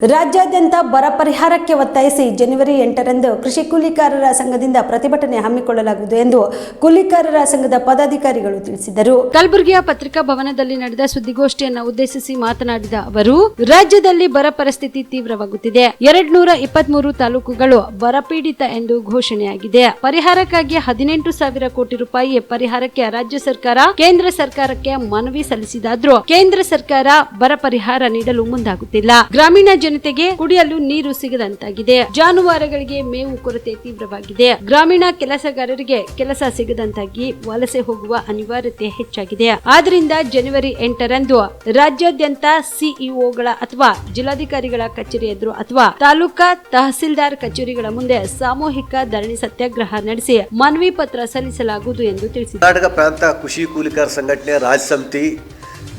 ರಾಜ್ಯಾದ್ಯಂತ ಬರ ಪರಿಹಾರಕ್ಕೆ ಒತ್ತಾಯಿಸಿ ಜನವರಿ 8ರಂದು ಕೃಷಿ ಕೂಲಿಕಾರರ ಸಂಘದಿಂದ ಪ್ರತಿಭಟನೆ ಹಮ್ಮಿಕೊಳ್ಳಲಾಗುವುದು ಎಂದು ಕೂಲಿಕಾರರ ಸಂಘದ ಪದಾಧಿಕಾರಿಗಳು ತಿಳಿಸಿದರು. ಕಲಬುರಗಿಯ ಪತ್ರಿಕಾ ಭವನದಲ್ಲಿ ನಡೆದ ಸುದ್ದಿಗೋಷ್ಠಿಯನ್ನು ಉದ್ದೇಶಿಸಿ ಮಾತನಾಡಿದ ಅವರು, ರಾಜ್ಯದಲ್ಲಿ ಬರ ಪರಿಸ್ಥಿತಿ ತೀವ್ರವಾಗುತ್ತಿದೆ. 223 ತಾಲೂಕುಗಳು ಬರಪೀಡಿತ ಎಂದು ಘೋಷಣೆಯಾಗಿದೆ. ಪರಿಹಾರಕ್ಕಾಗಿ 18,000 ಕೋಟಿ ರೂಪಾಯಿ ಪರಿಹಾರಕ್ಕೆ ರಾಜ್ಯ ಸರ್ಕಾರ ಕೇಂದ್ರ ಸರ್ಕಾರಕ್ಕೆ ಮನವಿ ಸಲ್ಲಿಸಿದಾದ್ರೂ ಕೇಂದ್ರ ಸರ್ಕಾರ ಬರ ಪರಿಹಾರ ನೀಡಲು ಮುಂದಾಗುತ್ತಿಲ್ಲ. ಗ್ರಾಮೀಣ ಜನತೆಗೆ ಕುಡಿಯಲು ನೀರು ಸಿಗದಂತಾಗಿದೆ. ಜಾನುವಾರುಗಳಿಗೆ ಮೇವು ಕೊರತೆ ತೀವ್ರವಾಗಿದೆ. ಗ್ರಾಮೀಣ ಕೆಲಸಗಾರರಿಗೆ ಕೆಲಸ ಸಿಗದಂತಾಗಿ ವಲಸೆ ಹೋಗುವ ಅನಿವಾರ್ಯತೆ ಹೆಚ್ಚಾಗಿದೆ. ಆದ್ದರಿಂದ ಜನವರಿ 8ರಂದು ರಾಜ್ಯಾದ್ಯಂತ ಸಿಇಒಗಳ ಅಥವಾ ಜಿಲ್ಲಾಧಿಕಾರಿಗಳ ಕಚೇರಿ ಎದುರು ಅಥವಾ ತಾಲೂಕಾ ತಹಸೀಲ್ದಾರ್ ಕಚೇರಿಗಳ ಮುಂದೆ ಸಾಮೂಹಿಕ ಧರಣಿ ಸತ್ಯಾಗ್ರಹ ನಡೆಸಿ ಮನವಿ ಪತ್ರ ಸಲ್ಲಿಸಲಾಗುವುದು ಎಂದು ತಿಳಿಸಿದರು. ಕರ್ನಾಟಕ ಪ್ರಾಂತ ಕೃಷಿ ಕೂಲಿಕಾರ ಸಂಘಟನೆ ರಾಜ್ಯ ಸಮಿತಿ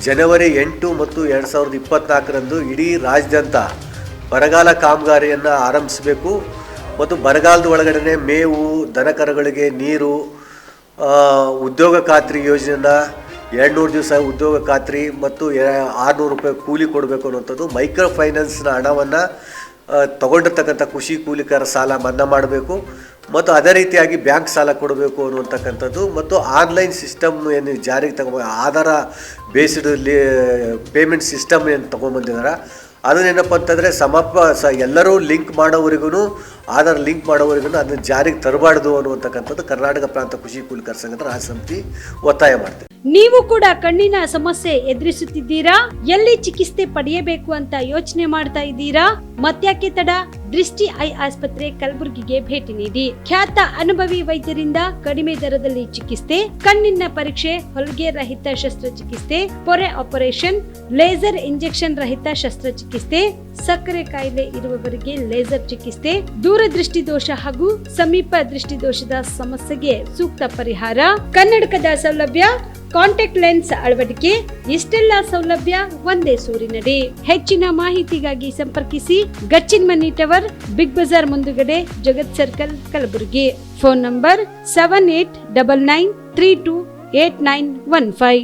ಜನವರಿ 8 ಮತ್ತು 2024ರಂದು ಇಡೀ ರಾಜ್ಯಾದ್ಯಂತ ಬರಗಾಲ ಕಾಮಗಾರಿಯನ್ನು ಆರಂಭಿಸಬೇಕು ಮತ್ತು ಬರಗಾಲದ ಒಳಗಡೆ ಮೇವು, ದನಕರುಗಳಿಗೆ ನೀರು, ಉದ್ಯೋಗ ಖಾತ್ರಿ ಯೋಜನೆಯನ್ನು 200 ದಿವಸ ಉದ್ಯೋಗ ಖಾತ್ರಿ ಮತ್ತು 600 ರೂಪಾಯಿ ಕೂಲಿ ಕೊಡಬೇಕು ಅನ್ನುವಂಥದ್ದು, ಮೈಕ್ರೋ ಫೈನಾನ್ಸ್ನ ಹಣವನ್ನು ತಗೊಂಡಿರ್ತಕ್ಕಂಥ ಕೃಷಿ ಕೂಲಿಕಾರ ಸಾಲ ಮನ್ನಾ ಮಾಡಬೇಕು ಮತ್ತು ಅದೇ ರೀತಿಯಾಗಿ ಬ್ಯಾಂಕ್ ಸಾಲ ಕೊಡಬೇಕು ಅನ್ನುವಂಥಕ್ಕಂಥದ್ದು ಮತ್ತು ಆನ್ಲೈನ್ ಸಿಸ್ಟಮ್ ಏನು ಜಾರಿಗೆ ಆಧಾರ ಬೇಸ್ಡ್ ಪೇಮೆಂಟ್ ಸಿಸ್ಟಮ್ ಏನು ತೊಗೊಂಬಂದಿದ್ದಾರೆ ಅದನ್ನೇನಪ್ಪ ಅಂತಂದರೆ ಎಲ್ಲರೂ ಲಿಂಕ್ ಮಾಡೋವರೆಗೂ ಆಧಾರ್ ಲಿಂಕ್ ಮಾಡೋವರೆಗೂ ಅದನ್ನು ಜಾರಿಗೆ ತರಬಾರ್ದು ಅನ್ನುವಂಥಕ್ಕಂಥದ್ದು ಕರ್ನಾಟಕ ಪ್ರಾಂತ ಕೃಷಿ ಕೂಲಿಕಾರ ಸಂಘದ ರಾಜ್ಯ ಸಮಿತಿ ಒತ್ತಾಯ ಮಾಡ್ತೇವೆ. ನೀವು ಕೂಡ ಕಣ್ಣಿನ ಸಮಸ್ಯೆ ಎದುರಿಸುತ್ತಿದ್ದೀರಾ? ಎಲ್ಲಿ ಚಿಕಿತ್ಸೆ ಪಡೆಯಬೇಕು ಅಂತ ಯೋಚನೆ ಮಾಡ್ತಾ ಇದ್ದೀರಾ? ಮತ್ಯಾಕೆ ತಡ? ದೃಷ್ಟಿ ಐ ಆಸ್ಪತ್ರೆ ಕಲಬುರಗಿಗೆ ಭೇಟಿ ನೀಡಿ. ಖ್ಯಾತ ಅನುಭವಿ ವೈದ್ಯರಿಂದ ಕಡಿಮೆ ದರದಲ್ಲಿ ಚಿಕಿತ್ಸೆ, ಕಣ್ಣಿನ ಪರೀಕ್ಷೆ, ಹೊಲಿಗೆ ರಹಿತ ಶಸ್ತ್ರಚಿಕಿತ್ಸೆ, ಪೊರೆ ಆಪರೇಷನ್, ಲೇಸರ್ ಇಂಜೆಕ್ಷನ್ ರಹಿತ ಶಸ್ತ್ರಚಿಕಿತ್ಸೆ, ಸಕ್ಕರೆ ಕಾಯಿಲೆ ಇರುವವರಿಗೆ ಲೇಸರ್ ಚಿಕಿತ್ಸೆ, ದೂರದೃಷ್ಟಿ ದೋಷ ಹಾಗೂ ಸಮೀಪ ದೃಷ್ಟಿ ದೋಷದ ಸಮಸ್ಯೆಗೆ ಸೂಕ್ತ ಪರಿಹಾರ, ಕನ್ನಡಕದ ಸೌಲಭ್ಯ, ಕಾಂಟ್ಯಾಕ್ಟ್ ಲೆನ್ಸ್ ಅಳವಡಿಕೆ, ಇಷ್ಟೆಲ್ಲ ಸೌಲಭ್ಯ ಒಂದೇ ಸೂರಿನಡಿ. ಹೆಚ್ಚಿನ ಮಾಹಿತಿಗಾಗಿ ಸಂಪರ್ಕಿಸಿ Gachchin Mani tower, Big Bazaar ಮುಂದುಗಡೆ, Jagat circle, Kalaburagi. Phone number 7899328915.